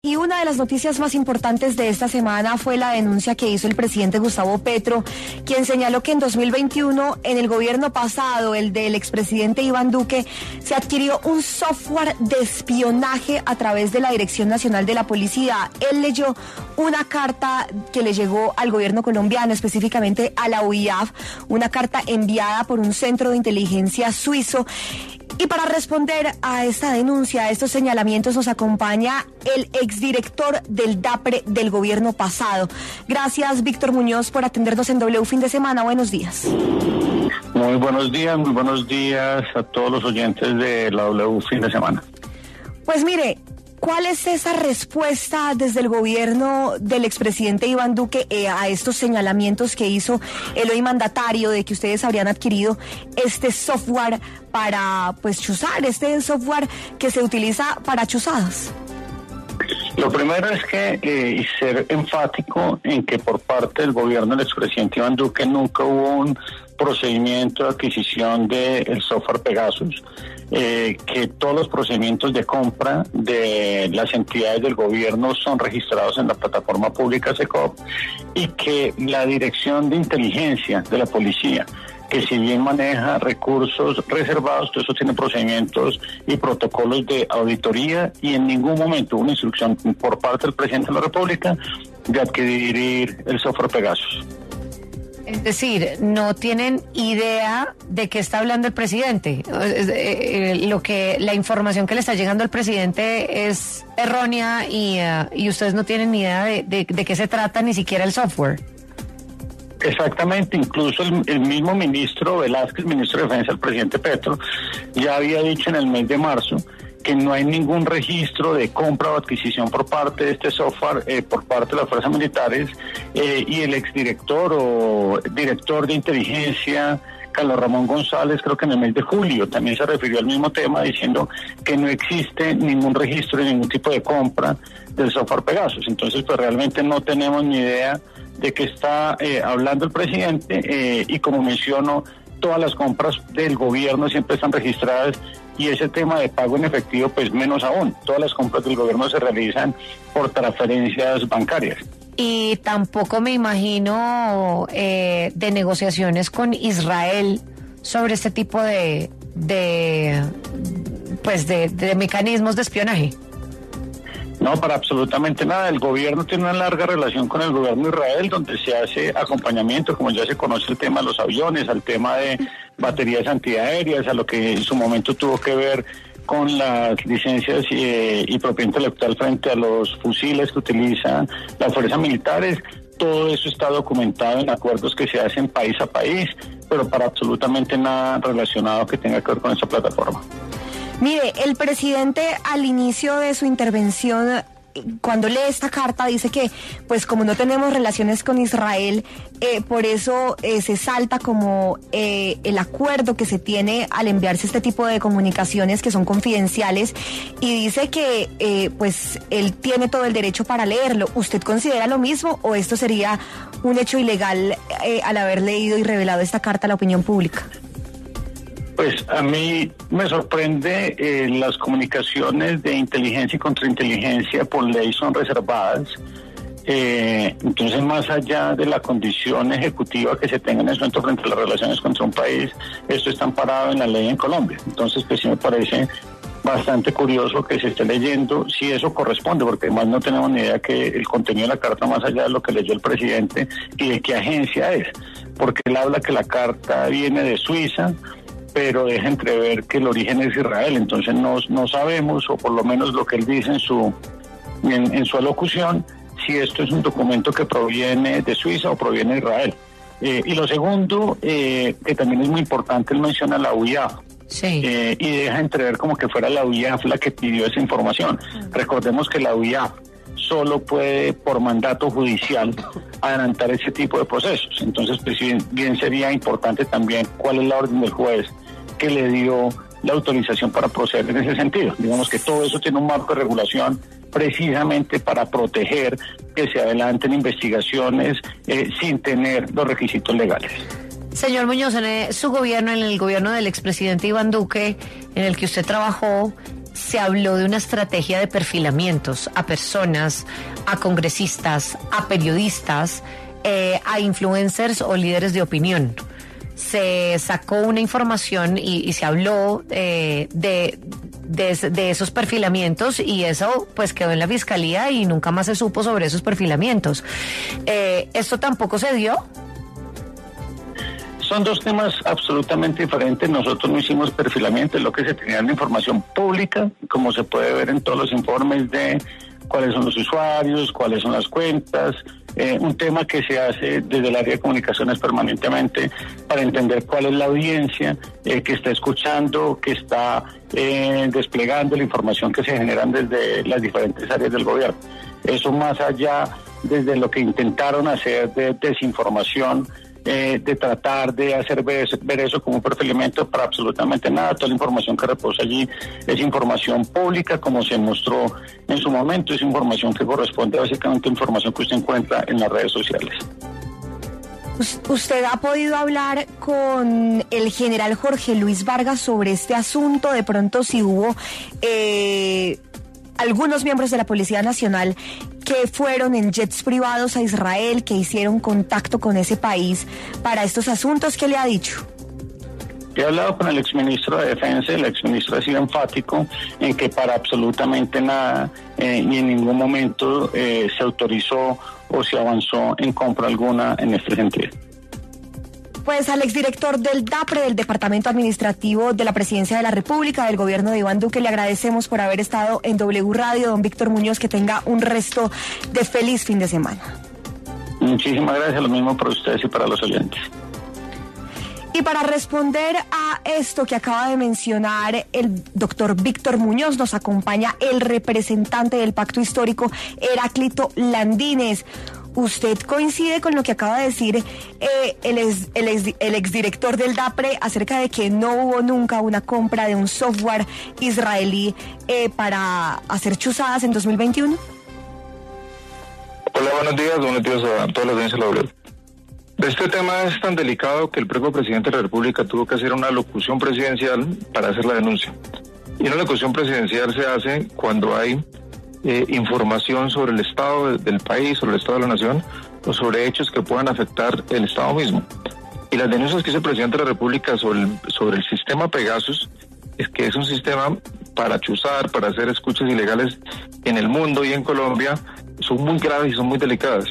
Y una de las noticias más importantes de esta semana fue la denuncia que hizo el presidente Gustavo Petro, quien señaló que en 2021, en el gobierno pasado, el del expresidente Iván Duque, se adquirió un software de espionaje a través de la Dirección Nacional de la Policía. Él leyó una carta que le llegó al gobierno colombiano, específicamente a la UIAF, una carta enviada por un centro de inteligencia suizo. Y para responder a esta denuncia, a estos señalamientos, nos acompaña el exdirector del DAPRE del gobierno pasado. Gracias, Víctor Muñoz, por atendernos en W Fin de Semana. Buenos días. Muy buenos días a todos los oyentes de la W Fin de Semana. Pues mire, ¿cuál es esa respuesta desde el gobierno del expresidente Iván Duque a estos señalamientos que hizo el hoy mandatario de que ustedes habrían adquirido este software para chuzar, este software que se utiliza para chuzadas? Lo primero es que ser enfático en que por parte del gobierno del expresidente Iván Duque nunca hubo un procedimiento de adquisición del software Pegasus, que todos los procedimientos de compra de las entidades del gobierno son registrados en la plataforma pública SECOP y que la Dirección de Inteligencia de la Policía, que si bien maneja recursos reservados, todo eso tiene procedimientos y protocolos de auditoría y en ningún momento hubo una instrucción por parte del presidente de la República de adquirir el software Pegasus. Es decir, no tienen idea de qué está hablando el presidente. La información que le está llegando al presidente es errónea y ustedes no tienen ni idea de qué se trata, ni siquiera el software. Exactamente, incluso el mismo ministro Velázquez, ministro de Defensa del presidente Petro, ya había dicho en el mes de marzo que no hay ningún registro de compra o adquisición por parte de este software, por parte de las fuerzas militares, y el exdirector o director de inteligencia, Carlos Ramón González, creo que en el mes de julio también se refirió al mismo tema, diciendo que no existe ningún registro de ningún tipo de compra del software Pegasus. Entonces, pues realmente no tenemos ni idea de qué está hablando el presidente, y como menciono, todas las compras del gobierno siempre están registradas y ese tema de pago en efectivo, pues menos aún. Todas las compras del gobierno se realizan por transferencias bancarias. Y tampoco me imagino de negociaciones con Israel sobre este tipo de mecanismos de espionaje. No, para absolutamente nada. El gobierno tiene una larga relación con el gobierno de Israel, donde se hace acompañamiento, como ya se conoce el tema de los aviones, al tema de baterías antiaéreas, a lo que en su momento tuvo que ver con las licencias y propiedad intelectual frente a los fusiles que utilizan las fuerzas militares. Todo eso está documentado en acuerdos que se hacen país a país, pero para absolutamente nada relacionado que tenga que ver con esa plataforma. Mire, el presidente al inicio de su intervención, cuando lee esta carta, dice que, pues como no tenemos relaciones con Israel, por eso se salta como el acuerdo que se tiene al enviarse este tipo de comunicaciones que son confidenciales, y dice que pues él tiene todo el derecho para leerlo. ¿Usted considera lo mismo o esto sería un hecho ilegal al haber leído y revelado esta carta a la opinión pública? Pues a mí me sorprende, las comunicaciones de inteligencia y contrainteligencia por ley son reservadas. Entonces, más allá de la condición ejecutiva que se tenga en ese momento frente a las relaciones contra un país, esto está amparado en la ley en Colombia. Entonces, pues sí me parece bastante curioso que se esté leyendo, si eso corresponde, porque además no tenemos ni idea que el contenido de la carta, más allá de lo que leyó el presidente y de qué agencia es, porque él habla que la carta viene de Suiza, pero deja entrever que el origen es Israel. Entonces no sabemos, o por lo menos lo que él dice en su alocución, si esto es un documento que proviene de Suiza o proviene de Israel. Y lo segundo, que también es muy importante, él menciona la UIAF. Sí. Y deja entrever como que fuera la UIAF la que pidió esa información. Recordemos que la UIAF solo puede, por mandato judicial, adelantar ese tipo de procesos. Entonces, pues bien sería importante también cuál es la orden del juez que le dio la autorización para proceder en ese sentido. Digamos que todo eso tiene un marco de regulación precisamente para proteger que se adelanten investigaciones sin tener los requisitos legales. Señor Muñoz, en su gobierno, en el gobierno del expresidente Iván Duque, en el que usted trabajó, se habló de una estrategia de perfilamientos a personas, a congresistas, a periodistas, a influencers o líderes de opinión. Se sacó una información y se habló de esos perfilamientos, y eso pues quedó en la fiscalía y nunca más se supo sobre esos perfilamientos. ¿Esto tampoco se dio? Son dos temas absolutamente diferentes. Nosotros no hicimos perfilamiento, es lo que se tenía en la información pública, como se puede ver en todos los informes de cuáles son los usuarios, cuáles son las cuentas, un tema que se hace desde el área de comunicaciones permanentemente para entender cuál es la audiencia que está escuchando, que está desplegando la información que se generan desde las diferentes áreas del gobierno. Eso más allá desde lo que intentaron hacer de desinformación, de tratar de hacer ver eso como un perfilamiento, para absolutamente nada. Toda la información que reposa allí es información pública, como se mostró en su momento, es información que corresponde básicamente a información que usted encuentra en las redes sociales. ¿Usted ha podido hablar con el general Jorge Luis Vargas sobre este asunto? De pronto, si hubo algunos miembros de la Policía Nacional que fueron en jets privados a Israel, que hicieron contacto con ese país para estos asuntos, ¿qué le ha dicho? He hablado con el exministro de Defensa, el exministro ha sido enfático en que para absolutamente nada ni en ningún momento se autorizó o se avanzó en compra alguna en este sentido. Pues al exdirector del DAPRE, del Departamento Administrativo de la Presidencia de la República, del gobierno de Iván Duque, le agradecemos por haber estado en W Radio. Don Víctor Muñoz, que tenga un resto de feliz fin de semana. Muchísimas gracias, lo mismo para ustedes y para los oyentes. Y para responder a esto que acaba de mencionar el doctor Víctor Muñoz, nos acompaña el representante del Pacto Histórico, Heráclito Landines. ¿Usted coincide con lo que acaba de decir el exdirector del DAPRE acerca de que no hubo nunca una compra de un software israelí para hacer chuzadas en 2021? Hola, buenos días a toda la audiencia de la web. Este tema es tan delicado que el propio presidente de la República tuvo que hacer una locución presidencial para hacer la denuncia. Y una locución presidencial se hace cuando hay información sobre el estado del país, sobre el estado de la nación, o sobre hechos que puedan afectar el estado mismo. Y las denuncias que hizo el presidente de la República sobre el sistema Pegasus, es que es un sistema para chuzar, para hacer escuchas ilegales en el mundo y en Colombia, son muy graves y son muy delicadas.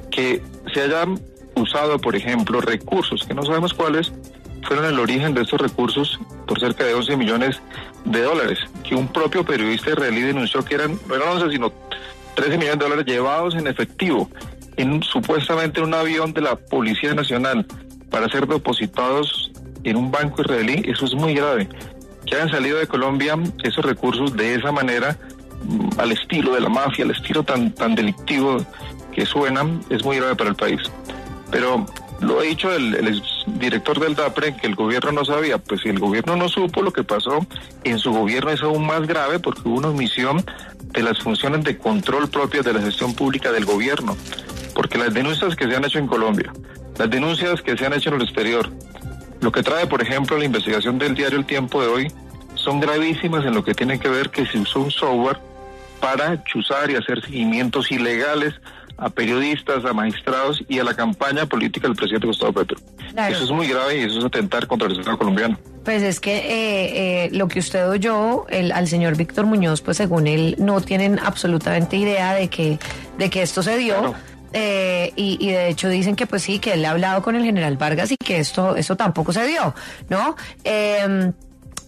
Que se hayan usado, por ejemplo, recursos que no sabemos cuáles fueron el origen de estos recursos por cerca de 11 millones de dólares, que un propio periodista israelí denunció que no eran 11, sino 13 millones de dólares llevados en efectivo, supuestamente en un avión de la Policía Nacional, para ser depositados en un banco israelí. Eso es muy grave. Que hayan salido de Colombia esos recursos de esa manera, al estilo de la mafia, al estilo tan delictivo que suenan, es muy grave para el país. Pero lo ha dicho el director del DAPRE, que el gobierno no sabía. Pues si el gobierno no supo, lo que pasó en su gobierno es aún más grave, porque hubo una omisión de las funciones de control propias de la gestión pública del gobierno. Porque las denuncias que se han hecho en Colombia, las denuncias que se han hecho en el exterior, lo que trae, por ejemplo, la investigación del diario El Tiempo de hoy, son gravísimas en lo que tiene que ver que se usó un software para chuzar y hacer seguimientos ilegales a periodistas, a magistrados y a la campaña política del presidente Gustavo Petro. Claro. Eso es muy grave y eso es atentar contra el Estado colombiano. Pues es que lo que usted oyó al señor Víctor Muñoz, pues según él no tienen absolutamente idea de que esto se dio. Claro. Y de hecho dicen que pues sí, que él ha hablado con el general Vargas y que eso tampoco se dio, ¿no?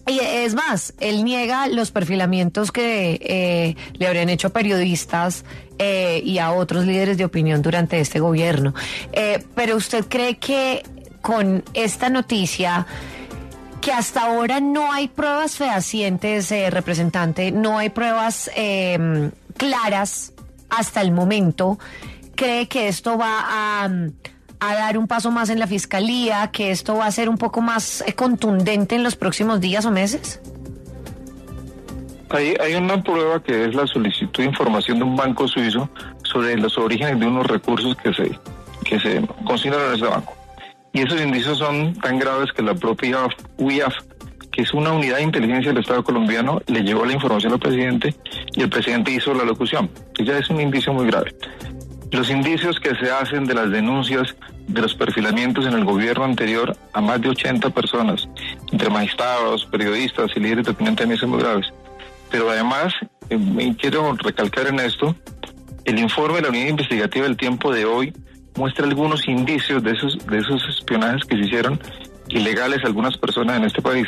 Y es más, él niega los perfilamientos que le habrían hecho a periodistas y a otros líderes de opinión durante este gobierno. Pero ¿usted cree que con esta noticia, que hasta ahora no hay pruebas fehacientes, representante, no hay pruebas claras hasta el momento, cree que esto va a dar un paso más en la fiscalía, que esto va a ser un poco más contundente en los próximos días o meses? Hay una prueba que es la solicitud de información de un banco suizo sobre los orígenes de unos recursos que se consignan en ese banco. Y esos indicios son tan graves que la propia UIAF que es una unidad de inteligencia del Estado colombiano, le llevó la información al presidente y el presidente hizo la locución. Y ya es un indicio muy grave. Los indicios que se hacen de las denuncias de los perfilamientos en el gobierno anterior a más de 80 personas, entre magistrados, periodistas y líderes de opinión, también son muy graves. Pero además, quiero recalcar en esto, el informe de la unidad investigativa del Tiempo de hoy muestra algunos indicios de esos espionajes que se hicieron ilegales a algunas personas en este país.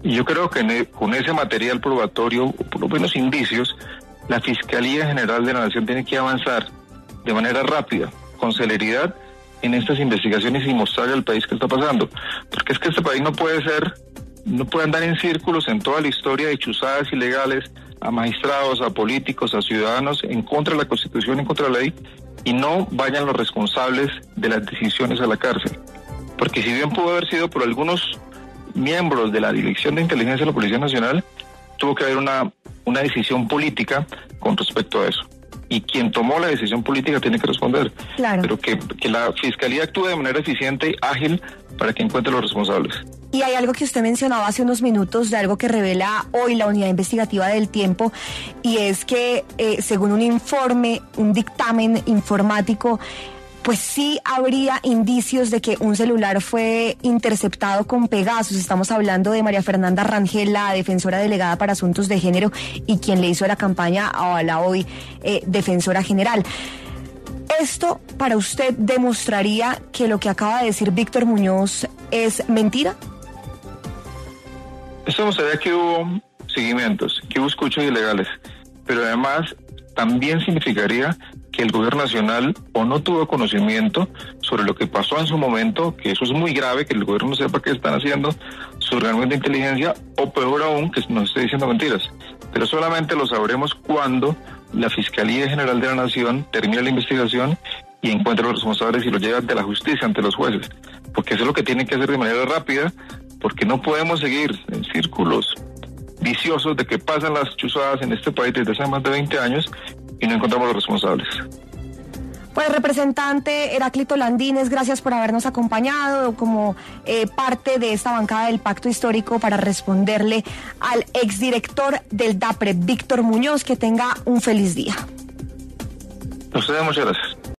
Y yo creo que con ese material probatorio, o por lo menos indicios, la Fiscalía General de la Nación tiene que avanzar de manera rápida, con celeridad, en estas investigaciones y mostrarle al país qué está pasando. Porque es que este país no puede andar en círculos en toda la historia de chuzadas ilegales a magistrados, a políticos, a ciudadanos, en contra de la Constitución, en contra de la ley, y no vayan los responsables de las decisiones a la cárcel. Porque si bien pudo haber sido por algunos miembros de la Dirección de Inteligencia de la Policía Nacional, tuvo que haber una decisión política con respecto a eso. Y quien tomó la decisión política tiene que responder. Claro. Pero que la Fiscalía actúe de manera eficiente y ágil para que encuentre los responsables. Y hay algo que usted mencionaba hace unos minutos, de algo que revela hoy la unidad investigativa del Tiempo, y es que según un informe, un dictamen informático, pues sí habría indicios de que un celular fue interceptado con Pegasus. Estamos hablando de María Fernanda Rangel, la defensora delegada para asuntos de género y quien le hizo la campaña a la hoy defensora general. ¿Esto para usted demostraría que lo que acaba de decir Víctor Muñoz es mentira? Esto demostraría que hubo seguimientos, que hubo escuchas ilegales, pero además también significaría que el gobierno nacional o no tuvo conocimiento sobre lo que pasó en su momento, que eso es muy grave, que el gobierno no sepa qué están haciendo sus organismos de inteligencia, o peor aún, que nos esté diciendo mentiras. Pero solamente lo sabremos cuando la Fiscalía General de la Nación termine la investigación y encuentre los responsables y los lleve ante la justicia, ante los jueces. Porque eso es lo que tienen que hacer de manera rápida, porque no podemos seguir en círculos viciosos de que pasan las chuzadas en este país desde hace más de 20 años y no encontramos los responsables. Pues representante Heráclito Landines, gracias por habernos acompañado como parte de esta bancada del Pacto Histórico para responderle al exdirector del DAPRE, Víctor Muñoz. Que tenga un feliz día. A ustedes muchas gracias.